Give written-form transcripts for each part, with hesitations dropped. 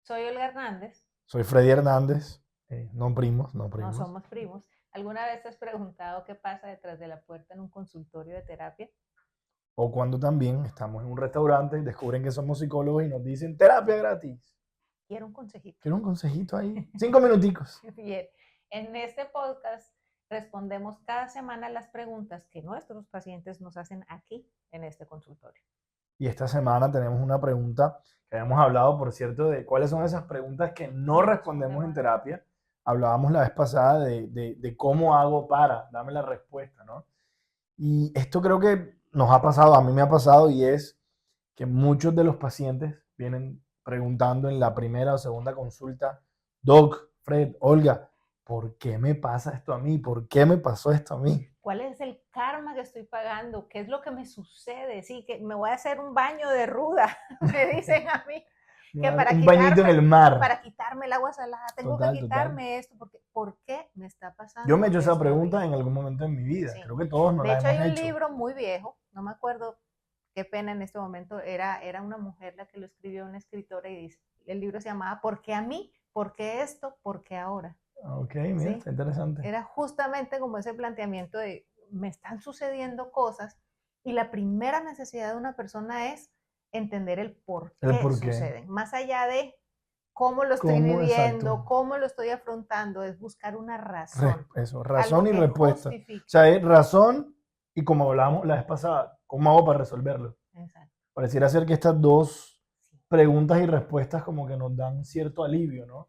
Soy Olga Hernández, Soy Freddy Hernández, no primos, no no primos. somos primos. ¿Alguna vez te has preguntado qué pasa detrás de la puerta en un consultorio de terapia? O cuando también estamos en un restaurante y descubren que somos psicólogos y nos dicen terapia gratis. Quiero un consejito. Quiero un consejito ahí. 5 minuticos. Bien, en este podcast respondemos cada semana las preguntas que nuestros pacientes nos hacen aquí en este consultorio. Y esta semana tenemos una pregunta que habíamos hablado, por cierto, de cuáles son esas preguntas que no respondemos en terapia. Hablábamos la vez pasada de cómo hago para, dame la respuesta, ¿no? Y esto creo que nos ha pasado, a mí me ha pasado, y es que muchos de los pacientes vienen preguntando en la primera o segunda consulta, Doc, Fred, Olga, ¿por qué me pasa esto a mí? ¿Por qué me pasó esto a mí? ¿Cuál es el karma que estoy pagando? ¿Qué es lo que me sucede? Sí, que me voy a hacer un baño de ruda, me dicen a mí. Que para Un bañito en el mar. para quitarme el agua salada, tengo Total, que quitarme esto, porque ¿por qué me está pasando? Yo me he hecho esa esto a pregunta mí? en algún momento de mi vida. Sí. Creo que todos nos De la hecho, hay hemos un hecho. libro muy viejo, no me acuerdo qué pena en este momento, era una mujer la que lo escribió, una escritora, y dice, el libro se llamaba ¿Por qué a mí? ¿Por qué esto? ¿Por qué ahora? Ok, mira, ¿Sí? está interesante. Era justamente como ese planteamiento de me están sucediendo cosas y la primera necesidad de una persona es entender el por El qué por qué. suceden, más allá de cómo lo estoy ¿Cómo? viviendo, Exacto. cómo lo estoy afrontando, es buscar una razón. Eso, razón Algo y que respuesta. O justifique. sea, es razón y como hablábamos la vez pasada, ¿cómo hago para resolverlo? Exacto. Pareciera ser que estas dos Sí. preguntas y respuestas como que nos dan cierto alivio, ¿no?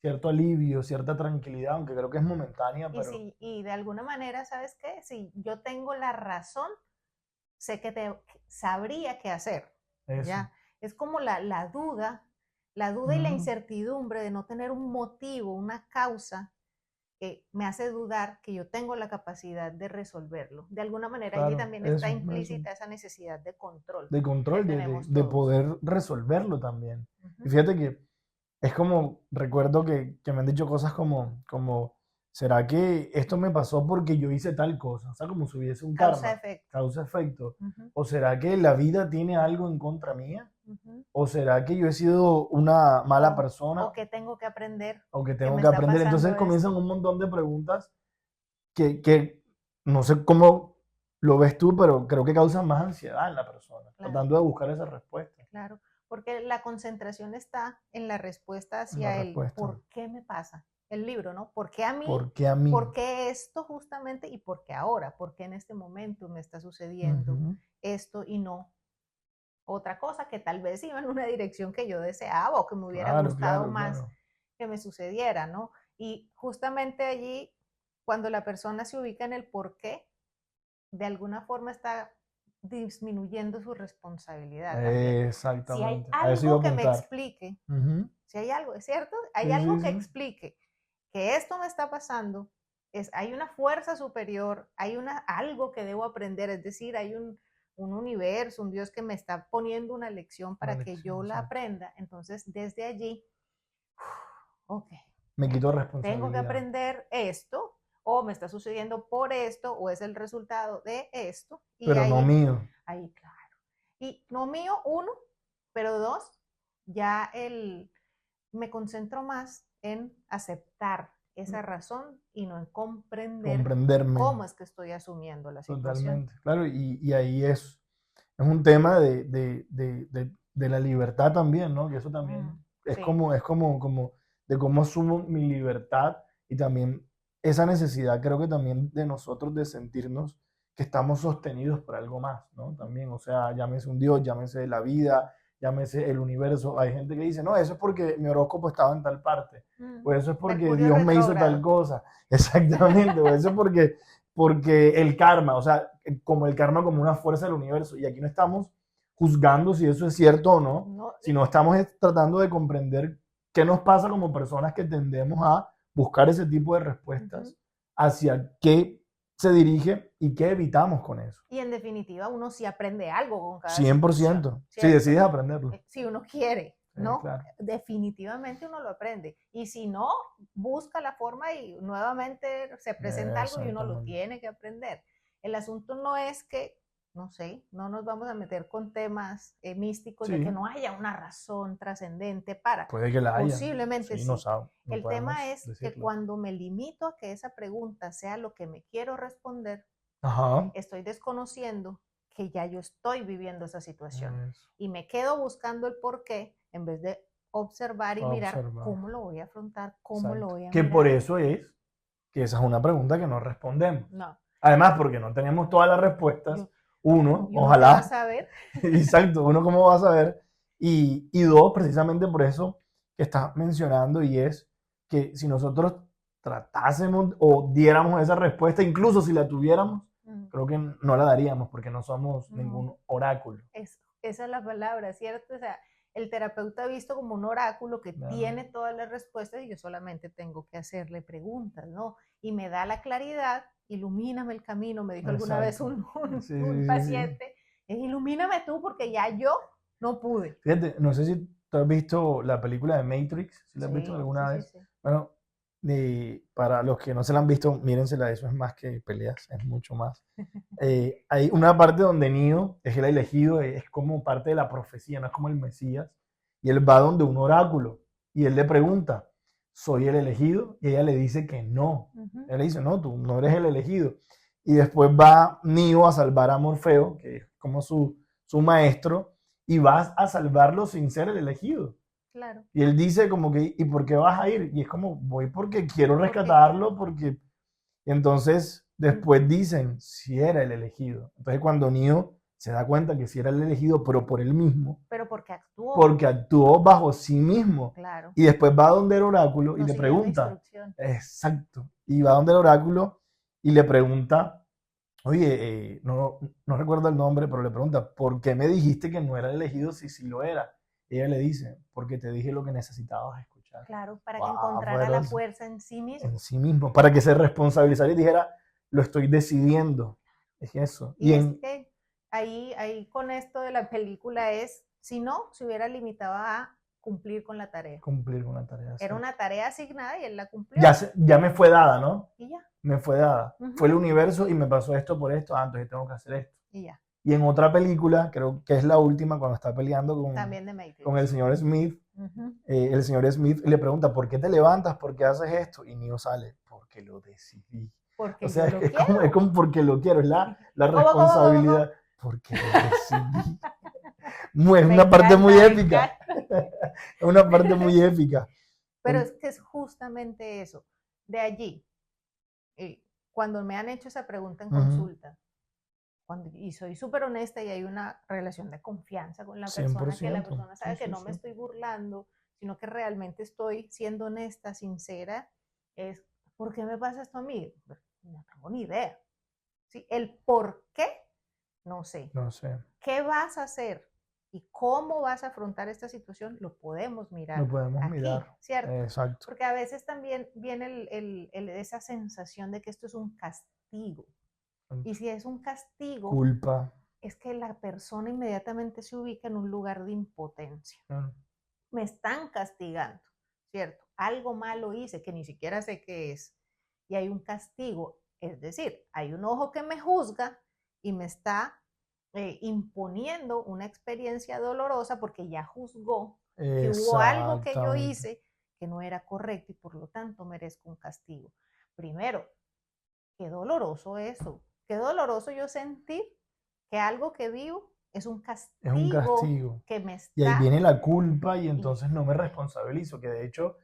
Cierto alivio, cierta tranquilidad, aunque creo que es momentánea, Y, pero si, y de alguna manera, ¿sabes qué? Si yo tengo la razón, sé que sabría qué hacer. eso. ¿Ya? Es como la duda y la incertidumbre de no tener un motivo, una causa, me hace dudar que yo tengo la capacidad de resolverlo. De alguna manera allí Claro, también está eso. implícita esa necesidad de control De que control, tenemos de todos. poder resolverlo también. Y Uh-huh. fíjate que es como, recuerdo que me han dicho cosas como, ¿será que esto me pasó porque yo hice tal cosa? O sea, como si hubiese un karma, Causa-efecto. causa-efecto. Uh-huh. ¿O será que la vida tiene algo en contra mía? Uh-huh. ¿O será que yo he sido una mala persona? O que tengo que aprender. ¿O que Que tengo me que está aprender? Entonces pasando comienzan esto. un montón de preguntas que no sé cómo lo ves tú, pero creo que causan más ansiedad en la persona, Claro. tratando de buscar esa respuesta. Claro, porque la concentración está en la respuesta La hacia el respuesta. ¿por qué me pasa? El libro, ¿no? ¿Por qué a mí? ¿Por qué a mí? ¿Por qué esto justamente? ¿Y por qué ahora? ¿Por qué en este momento me está sucediendo esto y no otra cosa que tal vez iba en una dirección que yo deseaba o que me hubiera gustado más que me sucediera, ¿no? Y justamente allí, cuando la persona se ubica en el por qué, de alguna forma está disminuyendo su responsabilidad también. Si hay Exactamente. A eso iba a algo que me apuntar. explique, si hay algo, ¿es cierto? Hay Sí, algo sí, que sí. explique que esto me está pasando, hay una fuerza superior, hay algo que debo aprender, es decir, hay un universo, un Dios que me está poniendo una lección para que yo la aprenda. Entonces, desde allí, ok, Me quito tengo que responsabilidad. aprender esto, o me está sucediendo por esto, o es el resultado de esto. Y Pero ahí, no mío. ahí, claro. Y no mío, uno, pero dos, ya me concentro más en aceptar esa razón y no en comprender Comprenderme. cómo es que estoy asumiendo la situación. Totalmente. Claro, y ahí es un tema de la libertad también, ¿no? Que eso también es Sí. como de cómo asumo mi libertad y también esa necesidad, creo que también de nosotros de sentirnos que estamos sostenidos por algo más, ¿no? También, o sea, llámese un Dios, llámese la vida, llámese el universo. Hay gente que dice, no, eso es porque mi horóscopo estaba en tal parte, o eso es porque Mercurio Dios me hizo tal retrógrado. cosa. Exactamente, o eso es porque el karma, o sea, como el karma como una fuerza del universo. Y aquí no estamos juzgando si eso es cierto o no, No, sino estamos tratando de comprender qué nos pasa como personas que tendemos a buscar ese tipo de respuestas hacia qué se dirige y qué evitamos con eso. Y en definitiva, uno sí aprende algo con cada 100%, situación, si ¿cierto? decides aprenderlo. Si uno quiere, ¿no? Claro. Definitivamente uno lo aprende. Y si no, busca la forma y nuevamente se presenta algo y uno lo tiene que aprender. El asunto no es que no sé, no nos vamos a meter con temas místicos Sí. de que no haya una razón trascendente para. Puede que la haya. Posiblemente sí. No sabe, El podemos tema es decirlo. que cuando me limito a que esa pregunta sea lo que me quiero responder, Ajá. estoy desconociendo que ya yo estoy viviendo esa situación. Eso. Y me quedo buscando el por qué en vez de observar y mirar cómo lo voy a afrontar, cómo lo voy a que mirar. por eso es que esa es una pregunta que no respondemos. No. Además, porque no tenemos todas las respuestas. Uno, ¿Y uno ojalá. qué va a saber? Exacto, uno cómo va a saber. Y dos, precisamente por eso que estás mencionando, y es que si nosotros tratásemos o diéramos esa respuesta, incluso si la tuviéramos, creo que no la daríamos porque no somos ningún oráculo. Esa es la palabra, ¿cierto? O sea, el terapeuta ha visto como un oráculo que tiene todas las respuestas y yo solamente tengo que hacerle preguntas, ¿no? Y me da la claridad, ilumíname el camino, me dijo alguna vez un paciente, ilumíname tú porque ya yo no pude. Fíjate, no sé si tú has visto la película de Matrix, ¿sí la has visto alguna vez? Sí. Bueno, para los que no se la han visto, mírensela, eso es más que peleas, es mucho más. Hay una parte donde Neo es el elegido, es como parte de la profecía, no es como el Mesías, y él va donde un oráculo, y él le pregunta, ¿soy el elegido? Y ella le dice que no. Él le dice, no, tú no eres el elegido. Y después va Neo a salvar a Morfeo, que es como su maestro, y vas a salvarlo sin ser el elegido. Claro. Y él dice como que, ¿y por qué vas a ir? Y es como, voy porque quiero rescatarlo, porque... Y entonces después dicen, si era el elegido. Entonces cuando Neo se da cuenta que si era el elegido, pero por él mismo. Pero porque actuó. Porque actuó bajo sí mismo. Claro. Y después va donde el oráculo y le pregunta. Exacto. Y va donde el oráculo y le pregunta, oye, no recuerdo el nombre, pero le pregunta, ¿por qué me dijiste que no era el elegido si sí lo era? Ella le dice, porque te dije lo que necesitabas escuchar. Claro, para que encontrara la fuerza en sí mismo. En sí mismo, para que se responsabilizara y dijera, lo estoy decidiendo. Es eso. Y es que ahí con esto de la película es, si no, se hubiera limitado a cumplir con la tarea. Cumplir con la tarea. Era una tarea asignada y él la cumplió. Ya me fue dada, ¿no? Y ya. Me fue dada. Fue el universo y me pasó esto por esto, entonces tengo que hacer esto. Y ya. Y en otra película, creo que es la última, cuando está peleando con el señor Smith, el señor Smith le pregunta, ¿por qué te levantas? ¿Por qué haces esto? Y Neo sale, porque lo decidí. Porque o sea, es como porque lo quiero, es la responsabilidad. Porque lo decidí. Es una parte muy épica. Es una parte muy épica. Pero es que es justamente eso. De allí, cuando me han hecho esa pregunta en consulta, y soy súper honesta y hay una relación de confianza con la persona, que la persona sabe que no me estoy burlando, sino que realmente estoy siendo honesta, sincera, es, ¿por qué me pasa esto a mí? No tengo ni idea. ¿Sí? El por qué, no sé. No sé. ¿Qué vas a hacer? Y cómo vas a afrontar esta situación, lo podemos mirar. Lo podemos mirar. ¿Cierto? Exacto. Porque a veces también viene esa sensación de que esto es un castigo. Y si es un castigo, culpa, es que la persona inmediatamente se ubica en un lugar de impotencia. Me están castigando, ¿cierto? Algo malo hice que ni siquiera sé qué es. Y hay un castigo, es decir, hay un ojo que me juzga y me está imponiendo una experiencia dolorosa porque ya juzgó que hubo algo que yo hice que no era correcto y por lo tanto merezco un castigo. Primero, qué doloroso eso. Qué doloroso yo sentir que algo que vivo es un castigo. Es un castigo. Que me está... Y ahí viene la culpa y entonces no me responsabilizo. Que de hecho,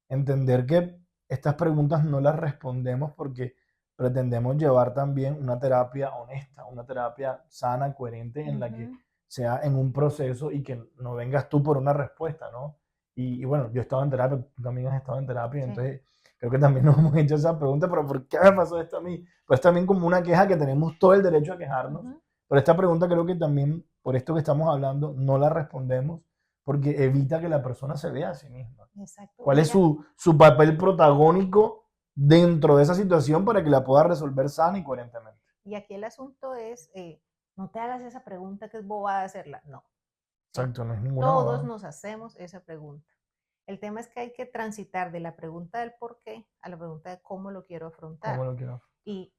entender que estas preguntas no las respondemos porque pretendemos llevar también una terapia honesta, una terapia sana, coherente, en la que sea en un proceso y que no vengas tú por una respuesta, ¿no? Y bueno, yo he estado en terapia, tú también has estado en terapia, entonces creo que también nos hemos hecho esa pregunta, pero ¿por qué me pasó esto a mí? Pues también como una queja que tenemos todo el derecho a quejarnos, pero esta pregunta creo que también, por esto que estamos hablando, no la respondemos porque evita que la persona se vea a sí misma. Exacto. ¿Cuál es su papel protagónico dentro de esa situación para que la pueda resolver sana y coherentemente? Y aquí el asunto es, no te hagas esa pregunta que es bobada hacerla, no. Exacto, no es ninguna Todos bobada. nos hacemos esa pregunta. El tema es que hay que transitar de la pregunta del por qué a la pregunta de cómo lo quiero afrontar. ¿Cómo lo quiero? Y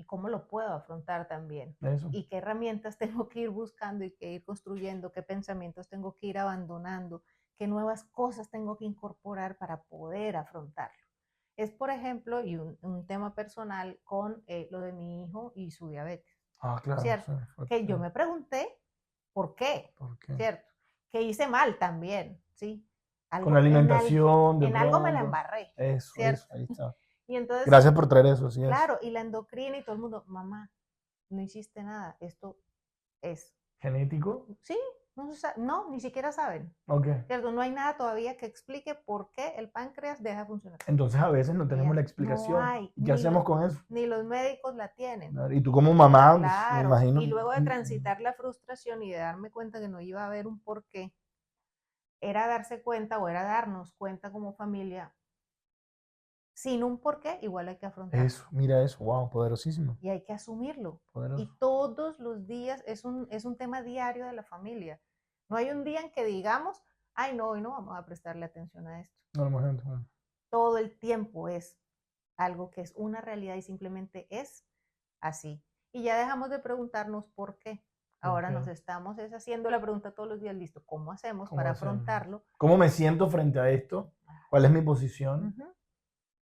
y cómo lo puedo afrontar también. Eso. Y qué herramientas tengo que ir buscando y que ir construyendo, qué pensamientos tengo que ir abandonando, qué nuevas cosas tengo que incorporar para poder afrontarlo. Es, por ejemplo, y un tema personal con lo de mi hijo y su diabetes. Claro. ¿Cierto? Sí, que yo me pregunté ¿por qué? ¿Cierto? Que hice mal también, ¿sí? Algo, con la alimentación, en algo me la embarré. Eso, ¿cierto? Eso, ahí está. Y entonces, gracias por traer eso, sí. Claro, y la endocrina y todo el mundo, mamá, no hiciste nada, esto es... ¿Genético? Sí, no, ni siquiera saben. Okay. ¿Cierto? No hay nada todavía que explique por qué el páncreas deja de funcionar. Entonces a veces no tenemos la explicación. No hay. ¿Y qué hacemos con eso? Ni los médicos la tienen. Y tú como mamá, claro, pues, me imagino. Y luego de transitar la frustración y de darme cuenta que no iba a haber un porqué, era darse cuenta o era darnos cuenta como familia, sin un porqué, igual hay que afrontarlo. Eso, mira eso, wow, poderosísimo. Y hay que asumirlo. Poderoso. Y todos los días es un tema diario de la familia. No hay un día en que digamos, ay no, hoy no vamos a prestarle atención a esto. No. Todo el tiempo es algo que es una realidad y simplemente es así. Y ya dejamos de preguntarnos por qué. Ahora nos estamos haciendo la pregunta todos los días, listo, ¿cómo hacemos para afrontarlo? ¿Cómo me siento frente a esto? ¿Cuál es mi posición?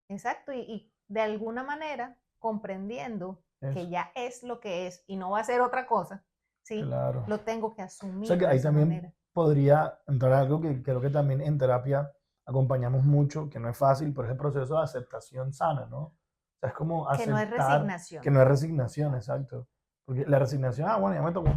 Exacto, y de alguna manera comprendiendo que ya es lo que es y no va a ser otra cosa, ¿sí? Claro. Lo tengo que asumir. O sea que ahí también podría entrar algo que creo que también en terapia acompañamos mucho, que no es fácil, pero es el proceso de aceptación sana, ¿no? O sea, es como aceptar... Que no es resignación. Que no es resignación, exacto. Porque la resignación, bueno, ya me tocó.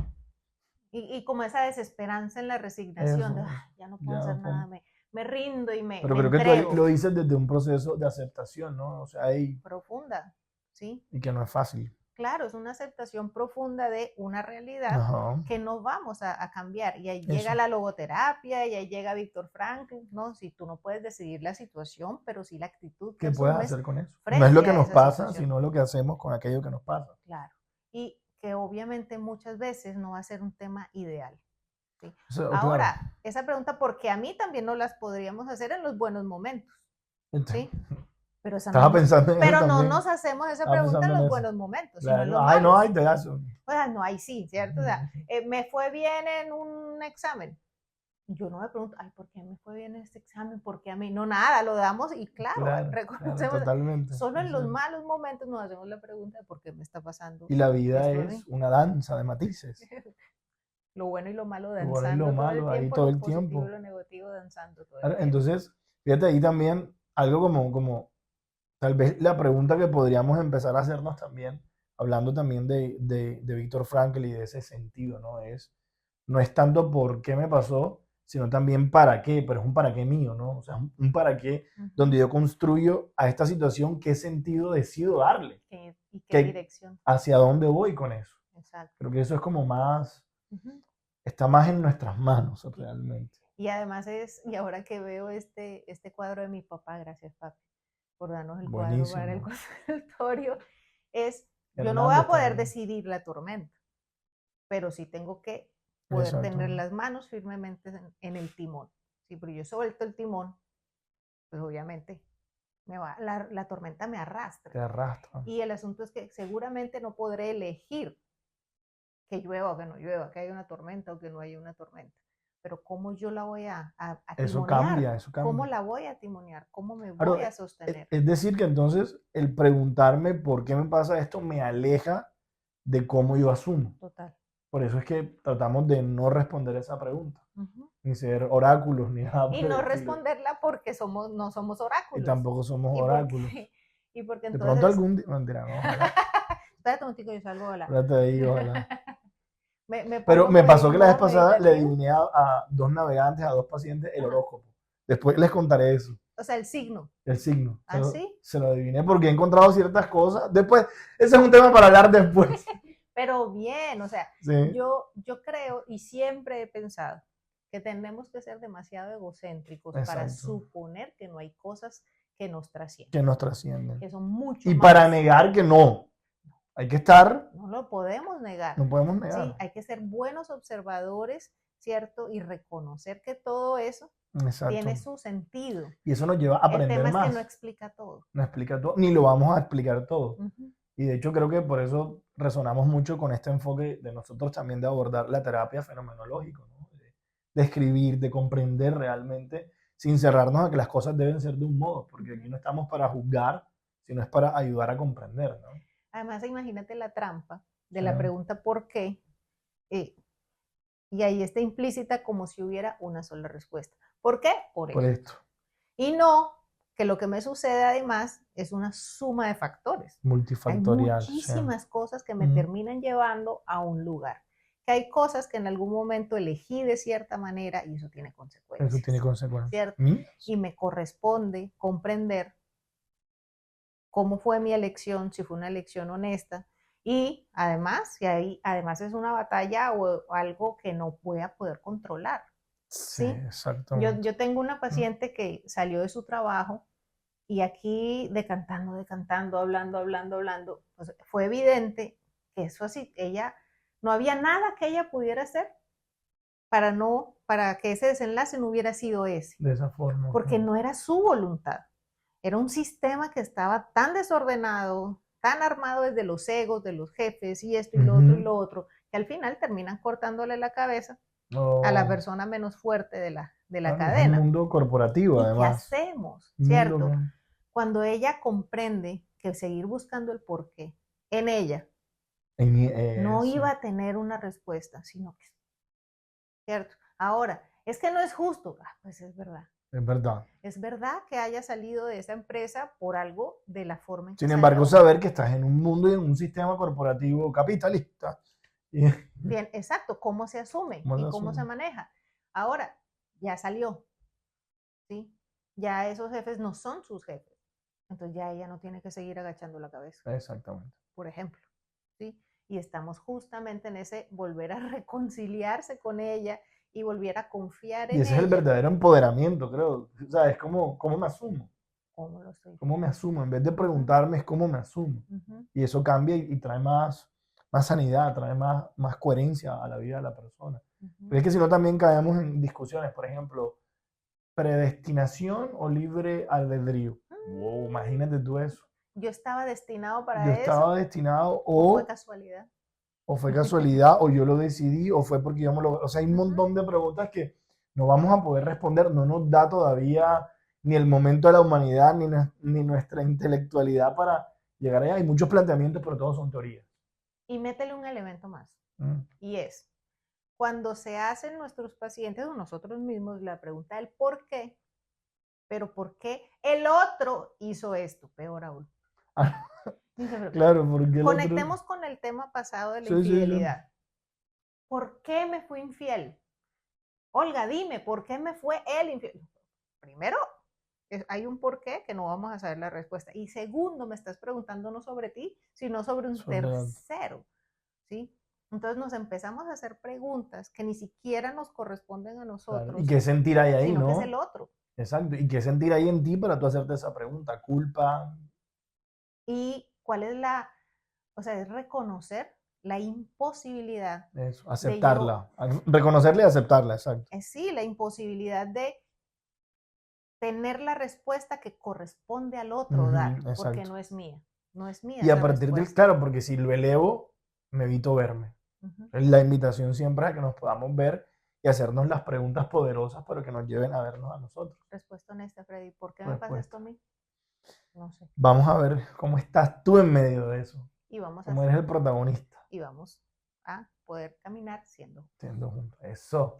Y como esa desesperanza en la resignación, de, ya no puedo hacer nada, me rindo y me Pero creo que tú lo dices desde un proceso de aceptación, ¿no? O sea, ahí... Profunda, ¿sí? Y que no es fácil. Claro, es una aceptación profunda de una realidad que no vamos a cambiar. Y ahí llega la logoterapia, y ahí llega Víctor Frankl, ¿no? Si tú no puedes decidir la situación, pero sí la actitud que ¿qué puedes hacer con eso? No es lo que nos pasa, sino lo que hacemos con aquello que nos pasa. Claro. Y que obviamente muchas veces no va a ser un tema ideal. ¿sí? Ahora, esa pregunta, porque a mí también no las podríamos hacer en los buenos momentos. ¿sí? Pero no nos hacemos esa pregunta en los buenos momentos. Claro. Sino en los no hay pedazo. Pues no hay, sí, ¿cierto? O sea, me fue bien en un examen. Yo no me pregunto, ay, ¿por qué me fue bien en este examen? ¿Por qué a mí? No, nada, lo damos y claro reconocemos. Totalmente. Solo en los malos momentos nos hacemos la pregunta de por qué me está pasando. Y la vida es una danza de matices. Lo bueno y lo malo danzando. Lo bueno y lo malo, ahí todo el tiempo. Lo negativo danzando todo el tiempo. Entonces, fíjate ahí también algo como tal vez la pregunta que podríamos empezar a hacernos también, hablando también de Víctor Frankl y de ese sentido, ¿no? No es tanto por qué me pasó, sino también para qué, pero es un para qué mío, ¿no? O sea, un para qué donde yo construyo a esta situación qué sentido decido darle. ¿Y qué dirección? ¿Hacia dónde voy con eso? Exacto. Creo que eso es como más, está más en nuestras manos realmente. Y además y ahora que veo este cuadro de mi papá, gracias papi, por darnos el cuadro para el consultorio, yo no voy a poder decidir la tormenta, pero sí tengo que poder tener las manos firmemente en el timón. Sí, pero yo suelto el timón, pues obviamente la tormenta me arrastra. Te arrastra. Y el asunto es que seguramente no podré elegir que llueva o que no llueva, que haya una tormenta o que no haya una tormenta. Pero ¿cómo yo la voy a eso timonear? Eso cambia. ¿Cómo la voy a timonear? ¿Cómo me voy a sostener? Es decir, que entonces el preguntarme por qué me pasa esto me aleja de cómo yo asumo. Total. Por eso es que tratamos de no responder esa pregunta. Ni ser oráculos, ni nada. Y no responderla porque no somos oráculos. Y tampoco somos oráculos. Y porque entonces... De pronto algún día... Mentira, no, ojalá. Espérate un tico, yo salgo, ojalá. Espérate ahí, ojalá. Pero me pasó que la vez pasada le adiviné a 2 navegantes, a 2 pacientes, el horóscopo. Después les contaré eso. O sea, el signo. El signo. ¿Ah, sí? Se lo adiviné porque he encontrado ciertas cosas. Después, ese es un tema para hablar después. Pero bien, o sea, sí. yo creo y siempre he pensado que tenemos que ser demasiado egocéntricos para suponer que no hay cosas que nos trascienden. Que nos trascienden. Que son mucho y más. Para negar que no. Hay que estar... No lo podemos negar. No podemos negar. Sí, hay que ser buenos observadores, ¿cierto? Y reconocer que todo eso tiene su sentido. Y eso nos lleva a aprender más. El tema es que no explica todo. No explica todo, ni lo vamos a explicar todo. Y de hecho creo que por eso resonamos mucho con este enfoque de nosotros también de abordar la terapia fenomenológica, ¿no? De escribir, de comprender realmente, sin cerrarnos a que las cosas deben ser de un modo, porque aquí no estamos para juzgar, sino es para ayudar a comprender, ¿no? Además, imagínate la trampa de la pregunta ¿por qué? Y ahí está implícita como si hubiera una sola respuesta. ¿Por qué? Por esto. Y no que lo que me sucede además es una suma de factores. Multifactorial. Hay muchísimas cosas que me terminan llevando a un lugar. Que hay cosas que en algún momento elegí de cierta manera y eso tiene consecuencias. Eso tiene consecuencias. ¿Cierto? Y me corresponde comprender cómo fue mi elección, si fue una elección honesta. Y además, además es una batalla o algo que no voy a poder controlar. Sí, exacto. Yo tengo una paciente que salió de su trabajo y aquí decantando, hablando, pues fue evidente que eso así, no había nada que ella pudiera hacer para que ese desenlace no hubiera sido ese. De esa forma. Porque no era su voluntad. Era un sistema que estaba tan desordenado, tan armado desde los egos de los jefes y esto y lo otro, que al final terminan cortándole la cabeza a la persona menos fuerte de la cadena. Es un mundo corporativo, además. ¿Qué hacemos? ¿Cierto? Cuando ella comprende que seguir buscando el porqué en ella no iba a tener una respuesta, sino que, ¿cierto? Ahora, es que no es justo. Pues es verdad. Es verdad. Es verdad que haya salido de esa empresa por algo de la forma en que Sin embargo, saber que estás en un mundo y en un sistema corporativo capitalista. Bien, exacto. ¿Cómo se asume y cómo se maneja? Ahora, ya salió, ¿sí? Ya esos jefes no son sus jefes. Entonces ya ella no tiene que seguir agachando la cabeza. Exactamente. Por ejemplo, ¿sí? Y estamos justamente en ese volver a reconciliarse con ella y volver a confiar en ella. Y ese es el verdadero empoderamiento, creo. O sea, es como, ¿cómo me asumo? ¿Cómo lo estoy? ¿Cómo me asumo? En vez de preguntarme, es cómo me asumo. Y eso cambia y trae más sanidad, trae más coherencia a la vida de la persona. Pero es que si no también caemos en discusiones, por ejemplo, predestinación o libre albedrío. Wow, imagínate tú eso. Yo estaba destinado para eso. Yo estaba destinado o fue casualidad. O fue casualidad, o yo lo decidí, o fue porque yo me lo... O sea, hay un montón de preguntas que no vamos a poder responder, no nos da todavía ni el momento de la humanidad, ni nuestra intelectualidad para llegar allá. Hay muchos planteamientos, pero todos son teorías. Y métele un elemento más, y es, cuando se hacen nuestros pacientes o nosotros mismos la pregunta del por qué, pero ¿por qué el otro hizo esto? Peor aún. Claro, porque conectemos con el tema pasado de la infidelidad. ¿Por qué me fui infiel? Olga, dime, ¿por qué me fue él infiel? Primero, hay un por qué que no vamos a saber la respuesta. Y segundo, me estás preguntando no sobre ti, sino sobre un tercero. ¿Sí? Entonces nos empezamos a hacer preguntas que ni siquiera nos corresponden a nosotros. Claro. ¿Y qué sentir hay ahí, sino no? Que es el otro. Exacto. ¿Y qué sentir ahí en ti para tú hacerte esa pregunta? ¿Culpa? ¿Y cuál es es reconocer la imposibilidad? Eso, aceptarla. Reconocerla y aceptarla, exacto. Sí, la imposibilidad de tener la respuesta que corresponde al otro dar, porque no es mía. No es mía. Y a partir del, claro, porque si lo elevo, me evito verme. La invitación siempre es a que nos podamos ver y hacernos las preguntas poderosas, pero que nos lleven a vernos a nosotros. Respuesta honesta, Freddy. ¿Por qué me pasa esto a mí? No sé. Vamos a ver cómo estás tú en medio de eso. Y vamos cómo eres el protagonista. Y vamos a poder caminar siendo juntos. Eso.